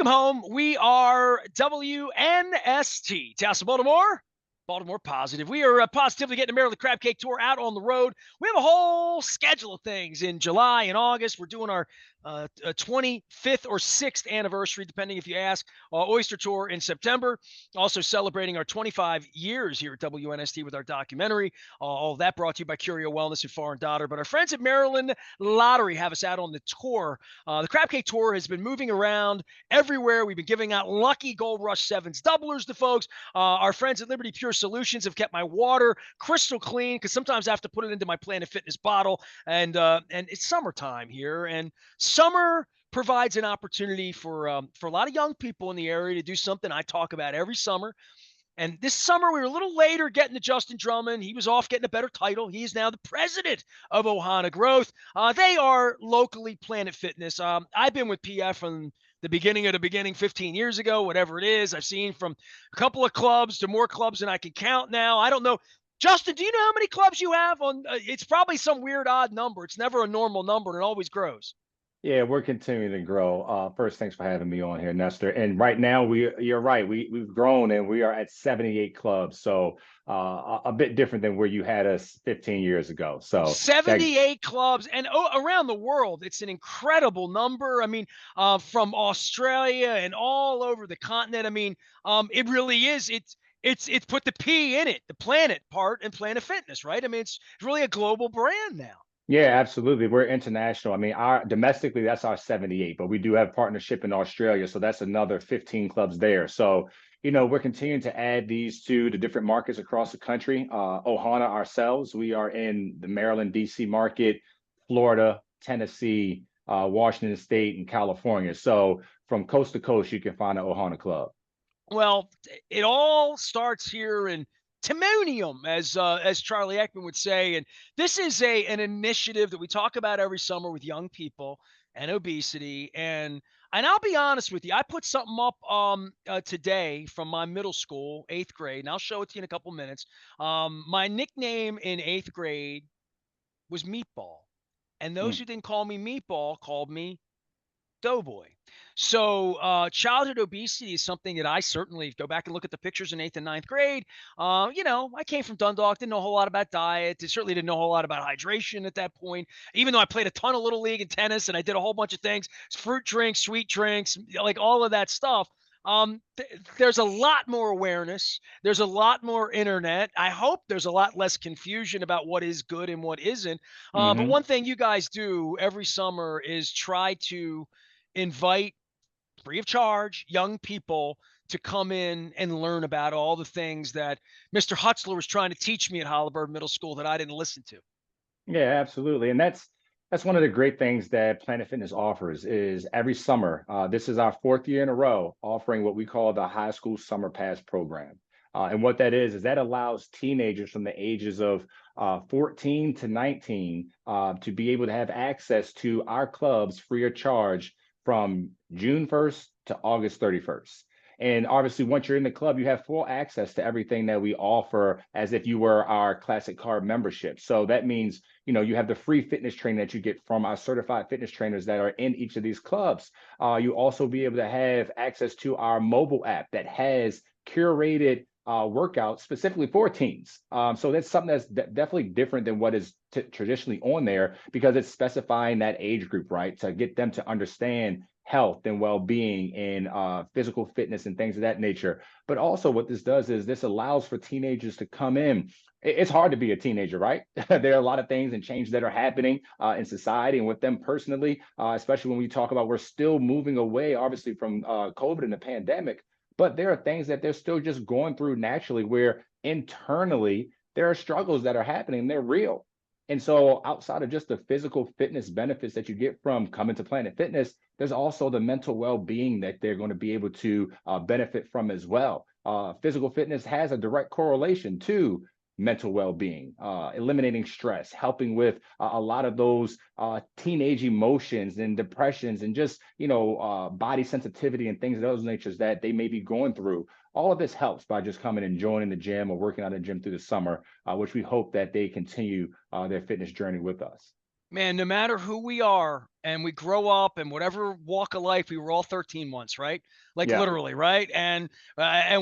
Welcome home. We are WNST, Taos, Baltimore. Baltimore Positive. We are positively getting the Maryland Crab Cake Tour out on the road. We have a whole schedule of things in July and August. We're doing our 25th or 6th anniversary, depending if you ask, Oyster Tour in September. Also celebrating our 25 years here at WNST with our documentary. All of that brought to you by Curio Wellness and Foreign Daughter. But our friends at Maryland Lottery have us out on the tour. The Crab Cake Tour has been moving around everywhere. We've been giving out lucky Gold Rush Sevens doublers to folks. Our friends at Liberty Pure Solutions have kept my water crystal clean because sometimes I have to put it into my Planet Fitness bottle. And it's summertime here, and summer provides an opportunity for a lot of young people in the area to do something I talk about every summer. And this summer, we were a little later getting to Justin Drummond. He was off getting a better title. He is now the president of Ohana Growth. They are locally Planet Fitness. I've been with PF from the beginning of the beginning 15 years ago, whatever it is. I've seen from a couple of clubs to more clubs than I can count now. I don't know. Justin, do you know how many clubs you have on? It's probably some weird odd number. It's never a normal number, and it always grows. Yeah, we're continuing to grow. First, thanks for having me on here, Nestor. And right now, you're right. We've grown and we are at 78 clubs. So a bit different than where you had us 15 years ago. So that 78 clubs and around the world. It's an incredible number. I mean, from Australia and all over the continent. I mean, it really is. It's put the P in it, the planet part and Planet Fitness, right? I mean, it's really a global brand now. Yeah, absolutely. We're international. I mean, our domestically, that's our 78, but we do have partnership in Australia. So that's another 15 clubs there. So, we're continuing to add these to the different markets across the country. Ohana ourselves, we are in the Maryland, DC market, Florida, Tennessee, Washington State, and California. So from coast to coast, you can find an Ohana club. Well, it all starts here in Timonium, as Charlie Ekman would say, and this is an initiative that we talk about every summer with young people and obesity. And I'll be honest with you, I put something up today from my middle school, 8th grade, and I'll show it to you in a couple minutes. My nickname in 8th grade was Meatball, and those Mm. who didn't call me Meatball called me Doughboy. So, childhood obesity is something that I certainly go back and look at the pictures in 8th and 9th grade. I came from Dundalk, didn't know a whole lot about diet. Certainly didn't know a whole lot about hydration at that point. Even though I played a ton of little league and tennis, and I did a whole bunch of things, fruit drinks, sweet drinks, like all of that stuff. There's a lot more awareness. There's a lot more internet. I hope there's a lot less confusion about what is good and what isn't. But Hmm. one thing you guys do every summer is try to invite free of charge young people to come in and learn about all the things that Mr. Hutzler was trying to teach me at Holabird Middle School that I didn't listen to. Yeah, absolutely. And that's one of the great things that Planet Fitness offers is every summer. This is our fourth year in a row offering what we call the High School Summer Pass program. And what that is that allows teenagers from the ages of 14 to 19 to be able to have access to our clubs free of charge from June 1st to August 31st. And obviously, once you're in the club, you have full access to everything that we offer as if you were our Classic Card membership. So that means, you have the free fitness training that you get from our certified fitness trainers that are in each of these clubs. You also be able to have access to our mobile app that has curated workouts specifically for teens. So that's something that's definitely different than what is traditionally on there because it's specifying that age group, right? To get them to understand health and well-being and physical fitness and things of that nature. But also what this does is this allows for teenagers to come in. It's hard to be a teenager, right? There are a lot of things and changes that are happening in society and with them personally, especially when we talk about we're still moving away, obviously, from COVID and the pandemic. But there are things that they're still just going through naturally where internally there are struggles that are happening. They're real. And so outside of just the physical fitness benefits that you get from coming to Planet Fitness, there's also the mental well-being that they're going to be able to benefit from as well. Physical fitness has a direct correlation to mental well-being, eliminating stress, helping with a lot of those teenage emotions and depressions and just body sensitivity and things of those natures that they may be going through. All of this helps by just coming and joining the gym or working out in the gym through the summer, which we hope that they continue their fitness journey with us. Man, no matter who we are and we grow up and whatever walk of life, we were all 13 once, right? Like Yeah. literally, right? And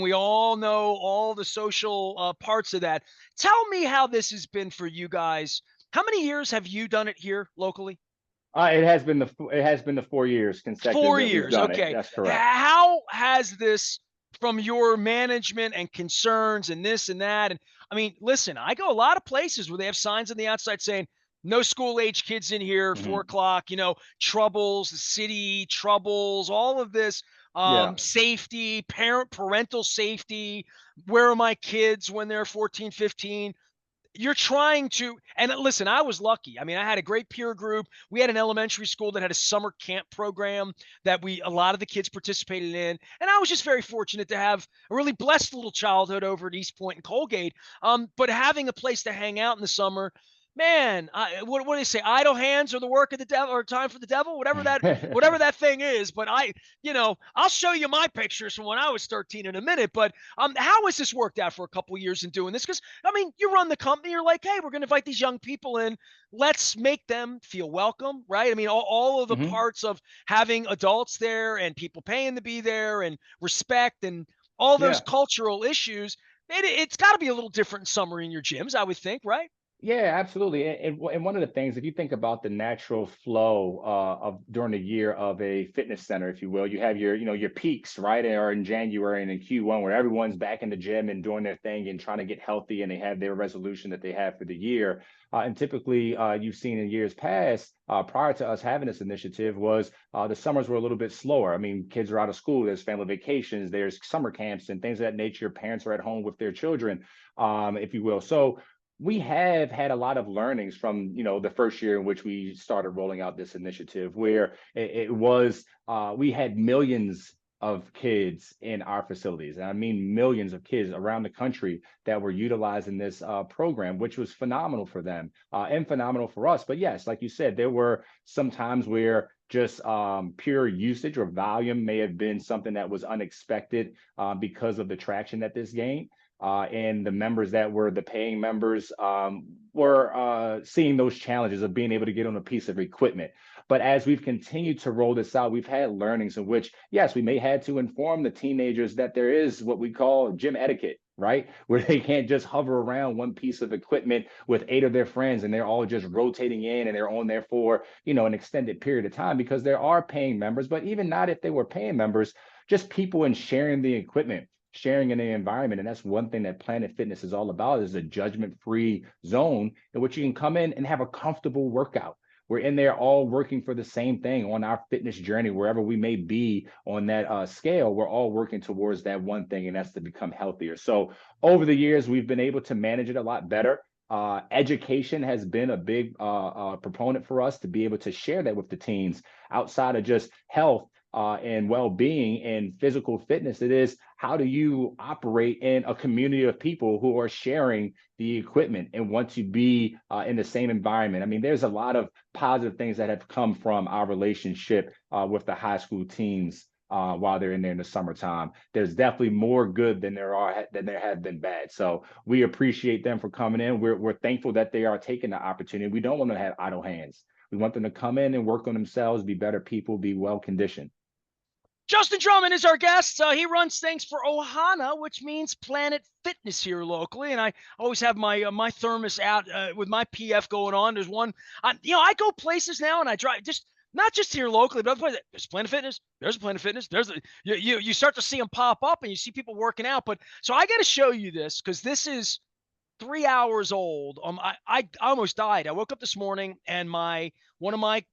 we all know all the social parts of that. Tell me how this has been for you guys. How many years have you done it here locally? It has been the 4 years consecutive 4 that we've years, done it. okay. That's correct. How has this from your management and concerns and this and that, and I mean, listen, I go a lot of places where they have signs on the outside saying, "No school-age kids in here, 4 Mhm. o'clock," troubles, the city, troubles, all of this, Yeah. safety, parental safety, where are my kids when they're 14, 15? You're trying to, and listen, I was lucky. I mean, I had a great peer group. We had an elementary school that had a summer camp program that a lot of the kids participated in, and I was just very fortunate to have a really blessed little childhood over at East Point and Colgate. But having a place to hang out in the summer, man, what do they say? Idle hands are the work of the devil, or time for the devil, whatever that thing is. But I'll show you my pictures from when I was 13 in a minute. But how has this worked out for a couple years in doing this? Because I mean, you run the company, you're like, hey, we're going to invite these young people in. Let's make them feel welcome, right? I mean, all of the Mhm. parts of having adults there and people paying to be there and respect and all those Yeah. cultural issues. It's got to be a little different in summer in your gyms, I would think, right? Yeah, absolutely. And one of the things, if you think about the natural flow of during the year of a fitness center, if you will, you have your peaks, right? Or in January and in Q1 where everyone's back in the gym and doing their thing and trying to get healthy and they have their resolution that they have for the year. And typically, you've seen in years past, prior to us having this initiative, was the summers were a little bit slower. I mean, kids are out of school, there's family vacations, there's summer camps and things of that nature. Parents are at home with their children, if you will. So we have had a lot of learnings from the first year in which we started rolling out this initiative where it was we had millions of kids in our facilities, and I mean millions of kids around the country that were utilizing this program, which was phenomenal for them and phenomenal for us. But yes, like you said, there were some times where just pure usage or volume may have been something that was unexpected because of the traction that this gained, and the members that were the paying members were seeing those challenges of being able to get on a piece of equipment. But as we've continued to roll this out, we've had learnings in which, yes, we may had to inform the teenagers that there is what we call gym etiquette, right? Where they can't just hover around one piece of equipment with 8 of their friends and they're all just rotating in and they're on there for, an extended period of time, because there are paying members. But even not if they were paying members, just people and sharing the equipment, sharing in the environment. And that's one thing that Planet Fitness is all about, is a judgment-free zone in which you can come in and have a comfortable workout. We're in there all working for the same thing on our fitness journey, wherever we may be on that scale. We're all working towards that one thing, and that's to become healthier. So over the years, we've been able to manage it a lot better. Education has been a big proponent for us to be able to share that with the teens outside of just health and well-being and physical fitness. It is, how do you operate in a community of people who are sharing the equipment and want to be in the same environment. I mean, there's a lot of positive things that have come from our relationship with the high school teams while they're in there in the summertime. There's definitely more good than there have been bad. So we appreciate them for coming in. We're thankful that they are taking the opportunity. We don't want to have idle hands. We want them to come in and work on themselves, be better people, be well conditioned. Justin Drummond is our guest. He runs things for Ohana, which means Planet Fitness here locally. And I always have my thermos out with my PF going on. There's one, I go places now and I drive just not just here locally, but other places. There's Planet Fitness. There's a Planet Fitness. You start to see them pop up and you see people working out. But so I got to show you this because this is 3 hours old. I almost died. I woke up this morning and one of my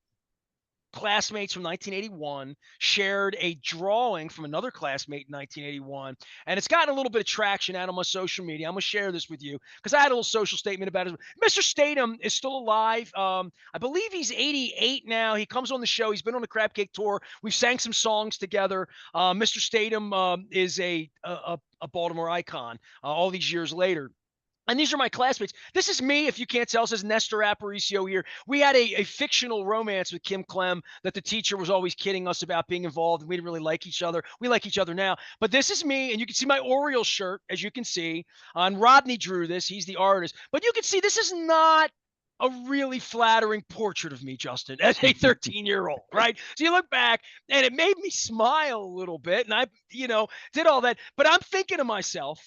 classmates from 1981 shared a drawing from another classmate in 1981, and it's gotten a little bit of traction out on my social media. I'm gonna share this with you because I had a little social statement about it. Mr. Statham is still alive. I believe he's 88 now. He comes on the show. He's been on the Crab Cake tour. We've sang some songs together. Mr. Statham is a Baltimore icon all these years later. And these are my classmates. This is me, if you can't tell, says Nestor Aparicio here. We had a fictional romance with Kim Clem that the teacher was always kidding us about being involved, and we didn't really like each other. We like each other now. But this is me, and you can see my Orioles shirt, as you can see. And Rodney drew this. He's the artist. But you can see this is not a really flattering portrait of me, Justin, as a 13-year-old, right? So you look back and it made me smile a little bit. And I, did all that. But I'm thinking to myself,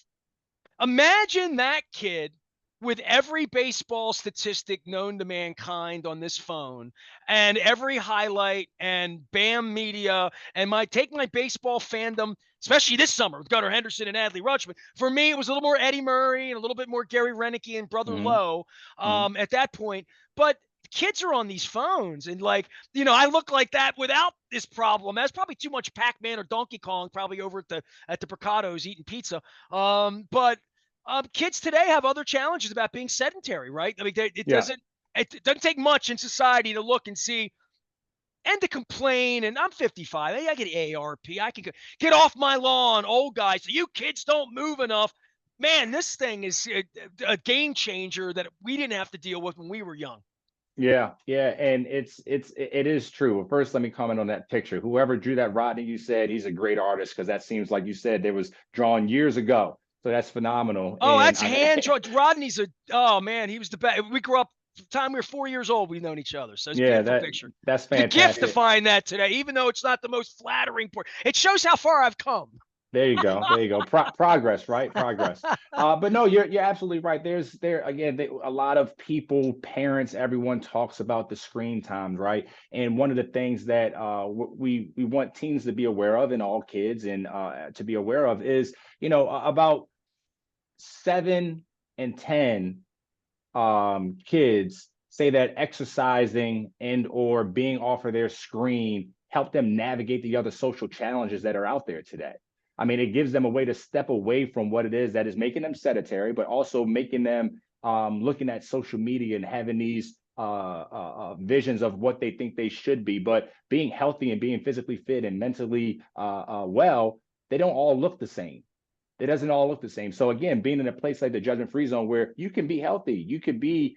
imagine that kid with every baseball statistic known to mankind on this phone and every highlight and BAM media and take my baseball fandom, especially this summer with Gunnar Henderson and Adley Rutschman. For me, it was a little more Eddie Murray and a little bit more Gary Renicky and Brother Hmm. Lowe Hmm. at that point. But kids are on these phones and I look like that without this problem. That's probably too much Pac-Man or Donkey Kong probably over at the Mercados eating pizza. But kids today have other challenges about being sedentary, right? I mean, Yeah. it doesn't take much in society to look and see and to complain. And I'm 55. I get AARP. I can get off my lawn, old guys. So you kids don't move enough. Man, this thing is a game changer that we didn't have to deal with when we were young. Yeah, yeah, and it is true. Well, first, let me comment on that picture. Whoever drew that Rodney, you said he's a great artist because that seems like you said there was drawn years ago. So that's phenomenal. Oh, And that's I hand drawn. Rodney's oh man, he was the best. We grew up the time we were 4 years old. We've known each other, so it's a yeah, beautiful that picture. that's It's a gift to fantastic. find that today, even though it's not the most flattering part. It shows how far I've come. There you go. There you go. Progress, right? Progress. But no, you're absolutely right. There again, a lot of people, parents, everyone talks about the screen times, right? And one of the things that we want teens to be aware of, and all kids, and to be aware of is, about 7 and 10 kids say that exercising and or being off of their screen help them navigate the other social challenges that are out there today. I mean, it gives them a way to step away from what it is that is making them sedentary, but also making them looking at social media and having these visions of what they think they should be. But being healthy and being physically fit and mentally well, they don't all look the same. It doesn't all look the same. So again, being in a place like the judgment free zone where you can be healthy, you could be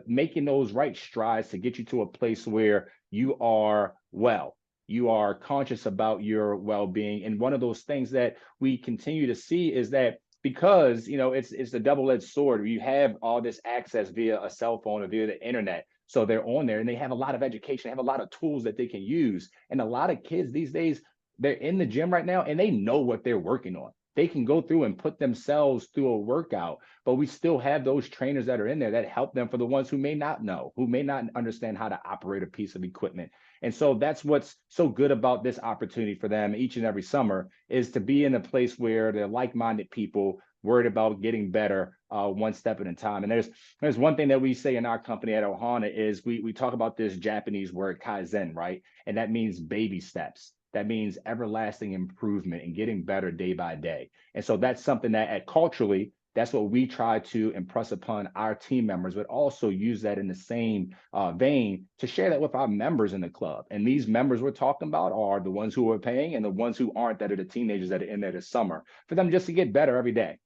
making those right strides to get you to a place where you are well. You are conscious about your well-being. And one of those things that we continue to see is that because it's a double-edged sword. You have all this access via a cell phone or via the internet. So they're on there and they have a lot of education, they have a lot of tools that they can use. And a lot of kids these days, they're in the gym right now and they know what they're working on. They can go through and put themselves through a workout, but we still have those trainers that are in there that help them for the ones who may not know, who may not understand how to operate a piece of equipment. And so that's what's so good about this opportunity for them each and every summer is to be in a place where they're like-minded people worried about getting better one step at a time. And there's one thing that we say in our company at Ohana is we talk about this Japanese word kaizen, right? And that means baby steps. That means everlasting improvement and getting better day by day. And so that's something that culturally, that's what we try to impress upon our team members, but also use that in the same vein to share that with our members in the club. And these members we're talking about are the ones who are paying and the ones who aren't, that are the teenagers that are in there this summer, for them just to get better every day.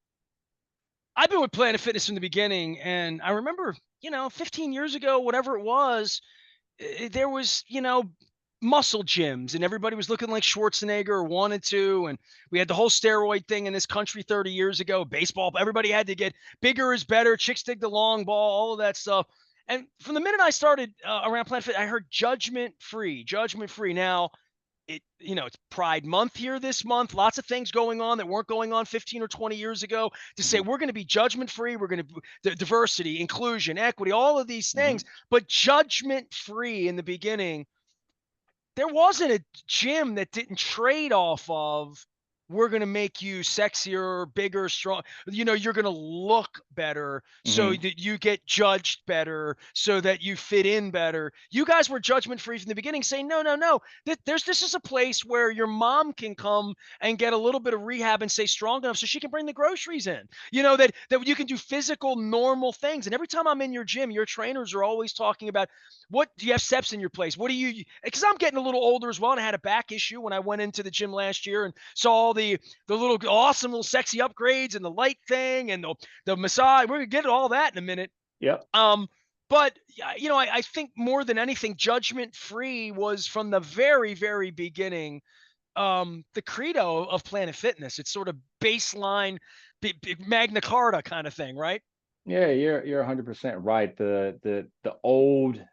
I've been with Planet Fitness from the beginning, and I remember, 15 years ago, whatever it was, there was, muscle gyms, and everybody was looking like Schwarzenegger or wanted to, and we had the whole steroid thing in this country 30 years ago. Baseball, everybody had to get bigger is better. Chicks dig the long ball, all of that stuff. And from the minute I started around Planet Fitness, I heard judgment free, judgment free. Now it's Pride Month here this month. Lots of things going on that weren't going on 15 or 20 years ago to say Mm-hmm. we're going to be judgment free. We're going to diversity, inclusion, equity, all of these things, Mm-hmm. but judgment free in the beginning. There wasn't a gym that didn't trade off of we're going to make you sexier, bigger, strong. You're going to look better so Mm-hmm. that you get judged better, so that you fit in better. You guys were judgment free from the beginning, saying, no, no, no. This is a place where your mom can come and get a little bit of rehab and stay strong enough so she can bring the groceries in. That you can do physical, normal things. And every time I'm in your gym, your trainers are always talking about, what do you have steps in your place? What do you, because I'm getting a little older as well, and I had a back issue when I went into the gym last year and saw all the little awesome little sexy upgrades and the light thing and the massage. We're gonna get all that in a minute. Yep. But I think more than anything, judgment free was from the very, very beginning the credo of Planet Fitness. It's sort of baseline, Magna Carta kind of thing, right? Yeah, you're 100% right. The old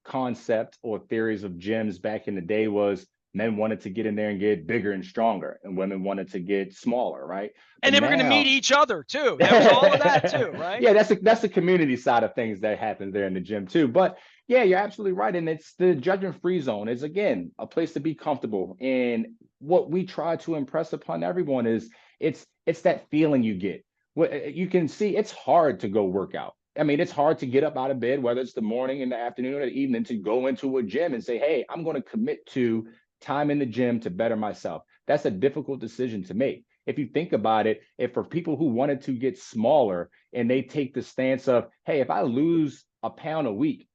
concept or theories of gyms back in the day was men wanted to get in there and get bigger and stronger, and women wanted to get smaller, right? But And they were going to meet now, each other too. That was all of that too, right? yeah, that's the community side of things that happens there in the gym too. But yeah, you're absolutely right, and it's the judgment-free zone is again a place to be comfortable. And what we try to impress upon everyone is it's that feeling you get. What you can see, it's hard to go work out. I mean, it's hard to get up out of bed, whether it's the morning, in the afternoon, or the evening, to go into a gym and say, "Hey, I'm going to commit to time in the gym to better myself." That's a difficult decision to make. If you think about it, if for people who wanted to get smaller and they take the stance of, "Hey, if I lose a pound a week,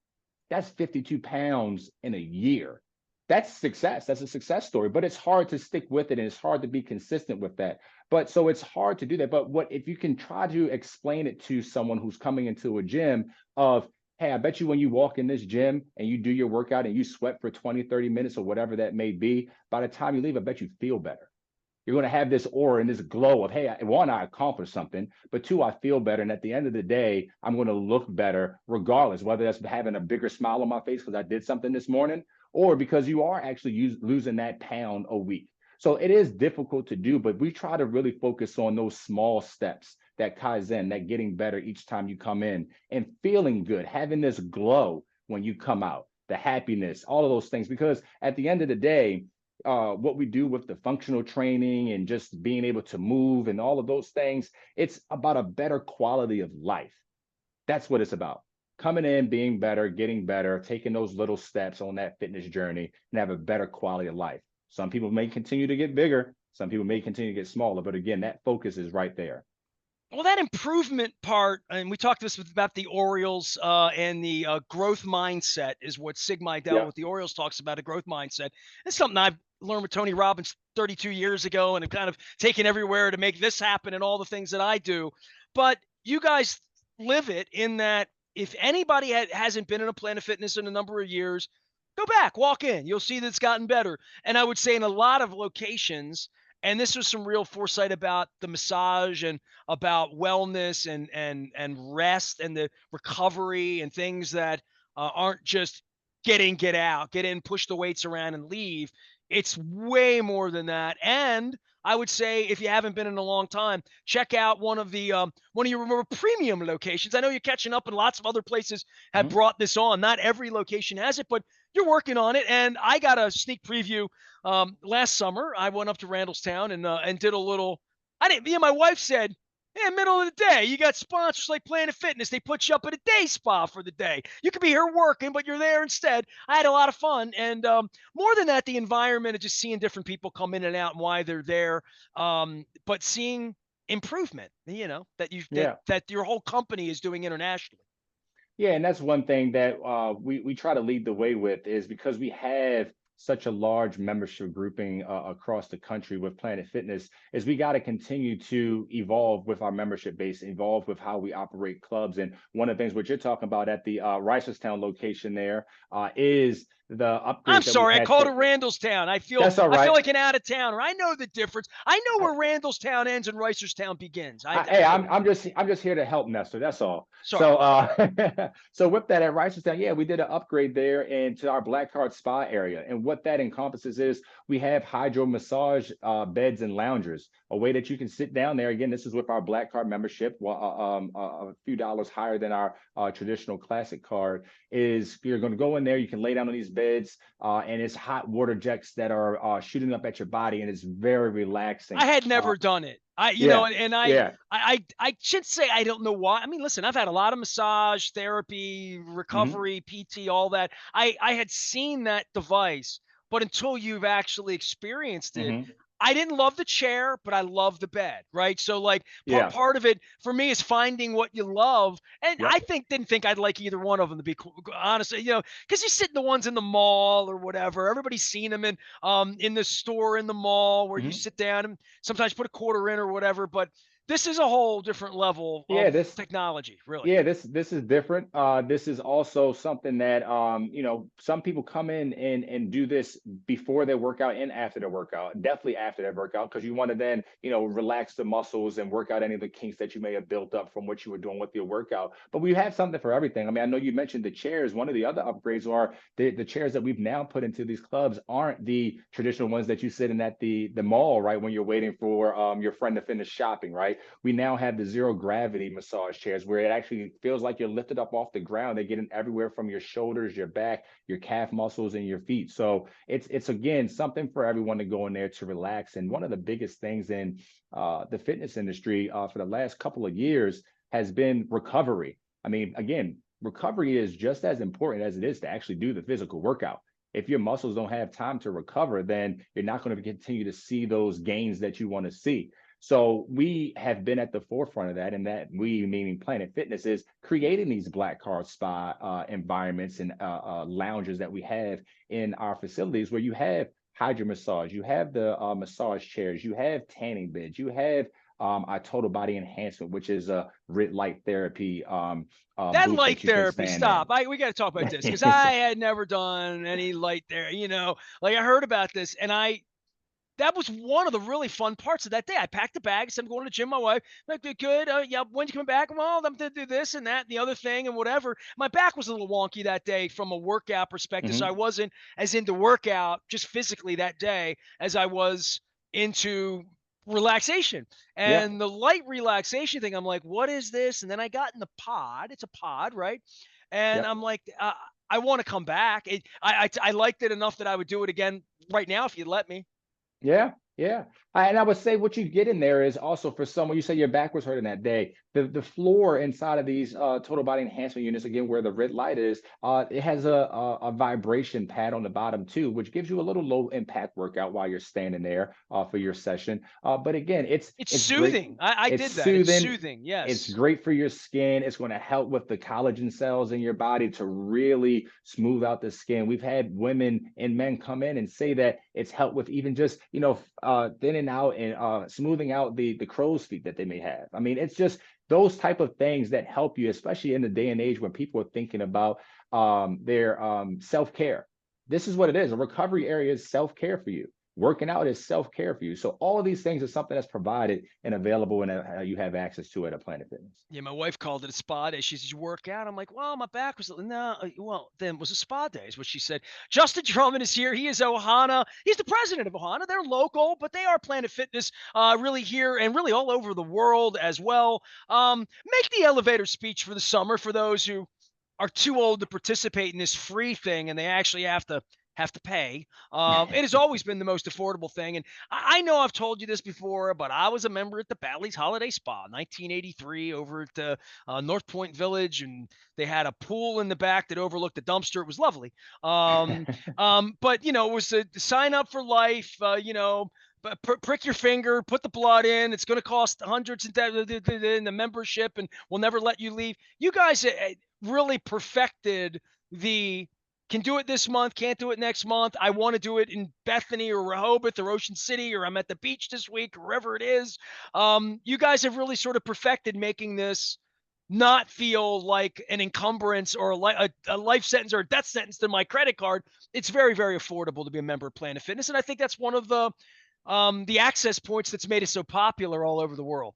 that's 52 pounds in a year." That's success. That's a success story, but it's hard to stick with it and it's hard to be consistent with that. But so it's hard to do that. But what if you can try to explain it to someone who's coming into a gym of, "Hey, I bet you when you walk in this gym and you do your workout and you sweat for 20, 30 minutes or whatever that may be, by the time you leave, I bet you feel better. You're going to have this aura and this glow of, hey, one, I accomplished something, but two, I feel better. And at the end of the day, I'm going to look better regardless, whether that's having a bigger smile on my face because I did something this morning or because you are actually losing that pound a week." So it is difficult to do, but we try to really focus on those small steps, that Kaizen, that getting better each time you come in and feeling good, having this glow when you come out, the happiness, all of those things. Because at the end of the day, what we do with the functional training and just being able to move and all of those things, it's about a better quality of life. That's what it's about. Coming in, being better, getting better, taking those little steps on that fitness journey and have a better quality of life. Some people may continue to get bigger, some people may continue to get smaller, but again, that focus is right there. Well, that improvement part, and we talked this about the Orioles and the growth mindset is what Sig Meidel Yeah. with the Orioles talks about, a growth mindset. It's something I've learned with Tony Robbins 32 years ago and have kind of taken everywhere to make this happen and all the things that I do. But you guys live it in that if anybody hasn't been in a Planet Fitness in a number of years, go back, walk in. You'll see that it's gotten better. And I would say in a lot of locations, and this was some real foresight about the massage and about wellness and rest and the recovery and things that aren't just get in, get out, get in, push the weights around and leave. It's way more than that. And I would say if you haven't been in a long time, check out one of your more premium locations. I know you're catching up, and lots of other places have Mhm. brought this on. Not every location has it, but you're working on it. And I got a sneak preview last summer. I went up to Randallstown and did a little. I didn't. Me and my wife said, "Yeah, middle of the day, you got sponsors like Planet Fitness. They put you up at a day spa for the day. You could be here working, but you're there instead." I had a lot of fun, and more than that, the environment of just seeing different people come in and out and why they're there, but seeing improvement. You know that you Yeah. that your whole company is doing internationally. Yeah, and that's one thing that we try to lead the way with is because we have such a large membership grouping across the country with Planet Fitness, is we got to continue to evolve with our membership base, evolve with how we operate clubs. And one of the things what you're talking about at the Reisterstown location there is the I'm upgrades that we've sorry, I had. called it Randallstown. That's all I feel right. like an out of towner. I know the difference. I know where Randallstown ends and Reisterstown begins. I Hey, do. I'm just here to help Nestor. That's all. Sorry. So so with that at Reisterstown, yeah, we did an upgrade there into our Black Card Spa area. And what that encompasses is we have hydro massage beds and loungers, a way that you can sit down there. Again, this is with our Black Card membership, a few dollars higher than our traditional classic card. Is you're going to go in there, you can lay down on these beds, and it's hot water jets that are shooting up at your body, and it's very I relaxing. had Uh, never done it. yeah, And yeah. I should say I don't know why. I mean, listen, I've had a lot of massage, therapy, Mhm, recovery, PT, all that. I had seen that device, but until you've actually experienced it, mhm. I didn't love the chair, but I love the bed, right? So like Yeah. part of it for me is finding what you love. And Yep. I didn't think I'd like either one of them to be honest, because you sit in the ones in the mall or whatever. Everybody's seen them in the store in the mall where you Mhm. sit down and sometimes put a quarter in or whatever. But this is a whole different level Yeah, of this technology, really. Yeah, this is different. This is also something that some people come in and do this before their workout and after their workout. Definitely after their workout, because you want to then, relax the muscles and work out any of the kinks that you may have built up from what you were doing with your workout. But we have something for everything. I mean, I know you mentioned the chairs. One of the other upgrades are the chairs that we've now put into these clubs aren't the traditional ones that you sit in at the mall, right? When you're waiting for your friend to finish shopping, right? We now have the zero gravity massage chairs where it actually feels like you're lifted up off the ground. They get in everywhere from your shoulders, your back, your calf muscles, and your feet. So it's again something for everyone to go in there to relax. And one of the biggest things in the fitness industry for the last couple of years has been recovery. I mean, again, recovery is just as important as it is to actually do the physical workout. If your muscles don't have time to recover, then you're not going to continue to see those gains that you want to see. So we have been at the forefront of that, and that we, meaning Planet Fitness, is creating these black card spa environments and lounges that we have in our facilities, where you have hydro massage, you have the massage chairs, you have tanning beds, you have our total body enhancement, which is a RIT light therapy That booth light that you can therapy, stand in. stop. We got to talk about this because I had never done any light there. Like I heard about this, and that was one of the really fun parts of that day. I packed a bag, said I'm going to the gym. My wife, like, good. Yeah, when you coming back? Well, I'm going to do this and that and the other thing and whatever. My back was a little wonky that day from a workout perspective, so I Mhm. wasn't as into workout just physically that day as I was into relaxation. Yeah, And the light relaxation thing, I'm like, what is this? And then I got in the pod. It's a pod, right? And yep. I'm like, I want to come back. I liked it enough that I would do it again right now if you'd let me. Yeah, yeah. And I would say what you get in there is also for someone, you say your back was hurting that day. The floor inside of these total body enhancement units, again, where the red light is, it has a vibration pad on the bottom too, which gives you a little low impact workout while you're standing there for your session. But again, It's it's great. soothing. I It's did that. It's soothing. soothing. It's Yes. great for your skin. It's going to help with the collagen cells in your body to really smooth out the skin. We've had women and men come in and say that it's helped with even just, thinning out and smoothing out the crow's feet that they may have. I mean, it's just those type of things that help you, especially in the day and age when people are thinking about their self-care. This is what it is. A recovery area is self-care for you. Working out is self-care for you. So all of these things are something that's provided and available, and you have access to it at Planet Fitness. Yeah, my wife called it a spa day. She said, "You work out?" I'm like, "Well, my back was no." Well, then it was a spa day, is what she said. Justin Drummond is here. He is Ohana. He's the president of Ohana. They're local, but they are Planet Fitness, really here and really all over the world as well. Make the elevator speech for the summer for those who are too old to participate in this free thing and they actually have to pay. It has always been the most affordable thing. And I know I've told you this before, but I was a member at the Bally's Holiday Spa, 1983, over at North Point Village, and they had a pool in the back that overlooked the dumpster. It was lovely. But it was a sign up for life. But prick your finger, put the blood in. It's going to cost hundreds in the membership, and we'll never let you leave. You guys really perfected the can do it this month, can't do it next month. I want to do it in Bethany or Rehoboth or Ocean City, or I'm at the beach this week, or wherever it is. You guys have really sort of perfected making this not feel like an encumbrance or a life sentence or a death sentence to my credit card. It's very, very affordable to be a member of Planet Fitness. And I think that's one of the access points that's made it so popular all over the world.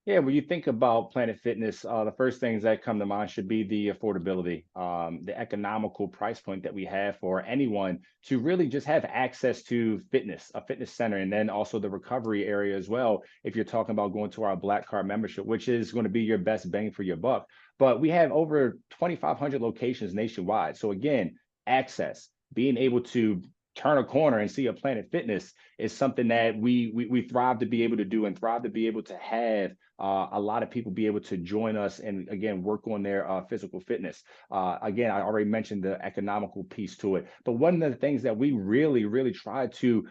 Yeah, when you think about Planet Fitness, the first things that come to mind should be the affordability, the economical price point that we have for anyone to really just have access to fitness, a fitness center, and then also the recovery area as well. If you're talking about going to our Black Card membership, which is going to be your best bang for your buck. But we have over 2,500 locations nationwide. So again, access, being able to turn a corner and see a Planet Fitness is something that we thrive to be able to do and thrive to be able to have a lot of people be able to join us and again work on their physical fitness. Again, I already mentioned the economical piece to it, but one of the things that we really try to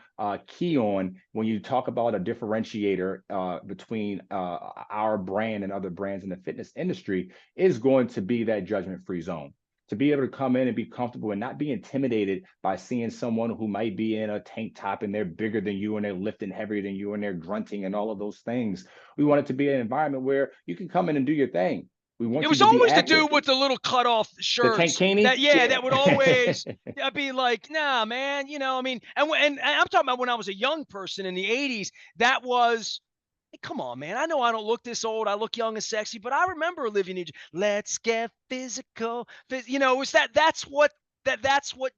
key on when you talk about a differentiator between our brand and other brands in the fitness industry is going to be that judgment-free zone. to be able to come in and be comfortable and not be intimidated by seeing someone who might be in a tank top and they're bigger than you and they're lifting heavier than you and they're grunting and all of those things. We want it to be an environment where you can come in and do your thing. We It want you was to be always the active. dude with the little cut off The shirts that, tankini, yeah, yeah. that would always be like, nah, man, I mean, and I'm talking about when I was a young person in the 80s, that was, hey, come on, man. I know I don't look this old. I look young and sexy, but I remember living in, let's get physical. It was that's what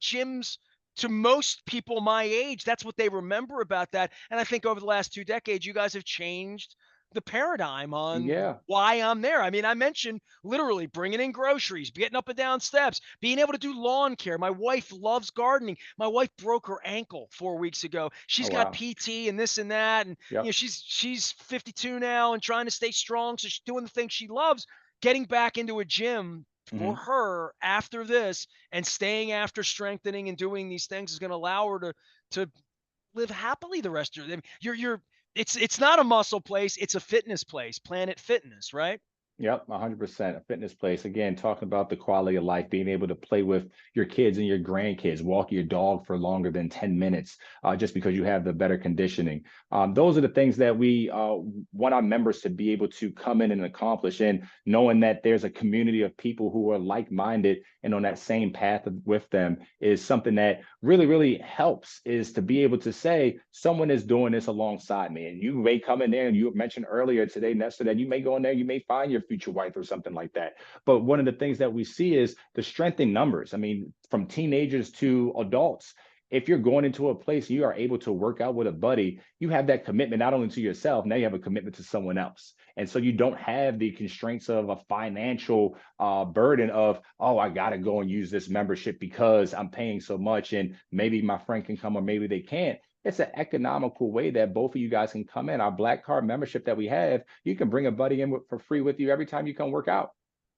gyms, to most people my age, that's what they remember about that. And I think over the last 2 decades, you guys have changed the paradigm on Yeah. why I'm there. I mean, I mentioned literally bringing in groceries, getting up and down steps, being able to do lawn care. My wife loves gardening. My wife broke her ankle 4 weeks ago. Oh, She's got wow. PT and this and that, and Yep. she's 52 now and trying to stay strong. So she's doing the things she loves. Getting back into a gym for Hmm. her after this and staying after strengthening and doing these things is going to allow her to live happily the rest of your. You're it's not a muscle place, it's a fitness place, Planet Fitness, right? Yep, 100%. A fitness place. Again, talking about the quality of life, being able to play with your kids and your grandkids, walk your dog for longer than 10 minutes, just because you have the better conditioning. Those are the things that we want our members to be able to come in and accomplish. And knowing that there's a community of people who are like-minded and on that same path with them is something that really, really helps, is to be able to say, someone is doing this alongside me. And you may come in there, and you mentioned earlier today, Nestor, that you may go in there, you may find your future wife or something like that. But one of the things that we see is the strength in numbers. I mean, from teenagers to adults, if you're going into a place and you are able to work out with a buddy, you have that commitment not only to yourself, now you have a commitment to someone else. And so you don't have the constraints of a financial burden of, oh, I got to go and use this membership because I'm paying so much and maybe my friend can come or maybe they can't. It's an economical way that both of you guys can come in. Our Black Card membership that we have, you can bring a buddy in for free with you every time you come work out.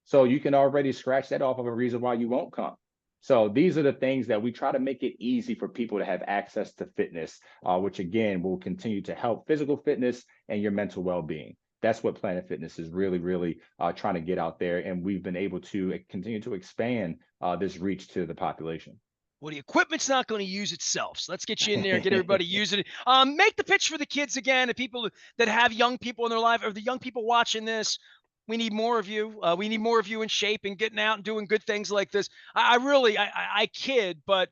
So you can already scratch that off of a reason why you won't come. So these are the things that we try to make it easy for people to have access to fitness, which again will continue to help physical fitness and your mental well-being. That's what Planet Fitness is really, really trying to get out there. And we've been able to continue to expand this reach to the population. Well, the equipment's not going to use itself. So let's get you in there and get everybody using it. Make the pitch for the kids again, the people that have young people in their life, or the young people watching this. We need more of you. We need more of you in shape and getting out and doing good things like this. I really, I kid, but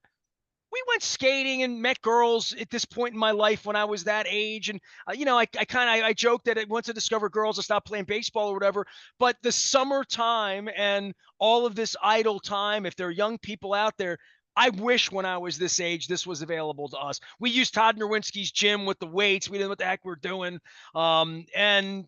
we went skating and met girls at this point in my life when I was that age. And, I joked that once I discovered girls, I stopped playing baseball or whatever. But the summertime and all of this idle time, if there are young people out there, I wish when I was this age, this was available to us. We used Todd Nerwinski's gym with the weights. We didn't know what the heck we're doing. And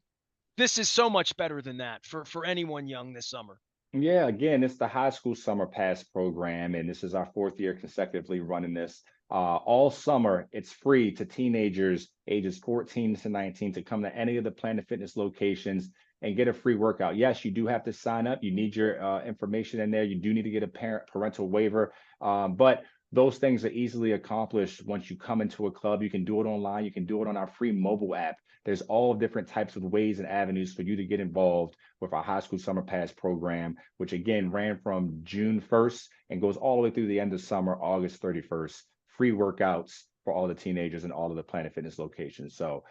this is so much better than that for anyone young this summer. Yeah, again, it's the high school summer pass program, and this is our fourth year consecutively running this. All summer, it's free to teenagers ages 14 to 19 to come to any of the Planet Fitness locations and get a free workout. Yes, you do have to sign up. You need your information in there. You do need to get a parental waiver, but those things are easily accomplished once you come into a club. You can do it online. You can do it on our free mobile app. There's all different types of ways and avenues for you to get involved with our high school summer pass program, which again ran from June 1st and goes all the way through the end of summer, August 31st. Free workouts for all the teenagers and all of the Planet Fitness locations. So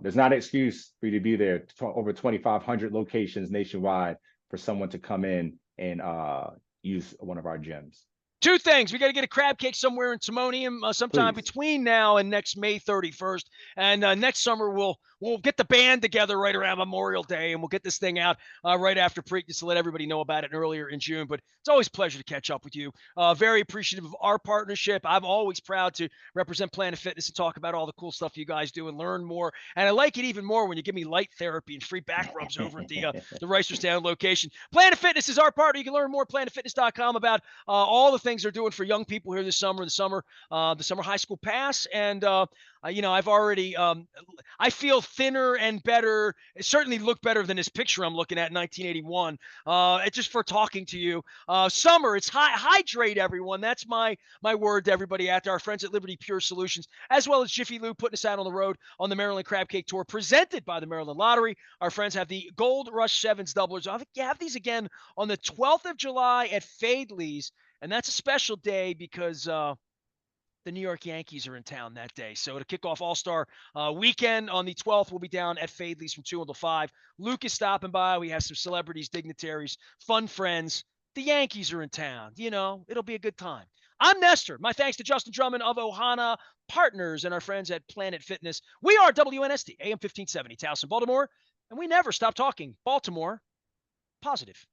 there's not an excuse for you to be there. Over 2,500 locations nationwide for someone to come in and use one of our gyms. Two things. We got to get a crab cake somewhere in Timonium sometime Please. between now and next May 31st. And next summer, we'll get the band together right around Memorial Day, and we'll get this thing out right after Preakness to let everybody know about it earlier in June. But it's always a pleasure to catch up with you. Very appreciative of our partnership. I'm always proud to represent Planet Fitness and talk about all the cool stuff you guys do and learn more. And I like it even more when you give me light therapy and free back rubs over at the Reisterstown location. Planet Fitness is our partner. You can learn more at planetfitness.com about all the things they're doing for young people here this summer, the summer high school pass. And I've already, I feel thinner and better. It certainly look better than this picture I'm looking at in 1981. It's just for talking to you. Summer, it's hydrate, everyone. That's my word to everybody out there. Our friends at Liberty Pure Solutions, as well as Jiffy Lube, putting us out on the road on the Maryland Crab Cake Tour, presented by the Maryland Lottery. Our friends have the Gold Rush Sevens doublers. I think you have these again on the 12th of July at Fadley's, and that's a special day because the New York Yankees are in town that day. So to kick off All-Star weekend on the 12th, we'll be down at Fadley's from 2 until 5. Luke is stopping by. We have some celebrities, dignitaries, fun friends. The Yankees are in town. It'll be a good time. I'm Nestor. My thanks to Justin Drummond of Ohana Partners and our friends at Planet Fitness. We are WNST, AM 1570, Towson, Baltimore, and we never stop talking Baltimore positive.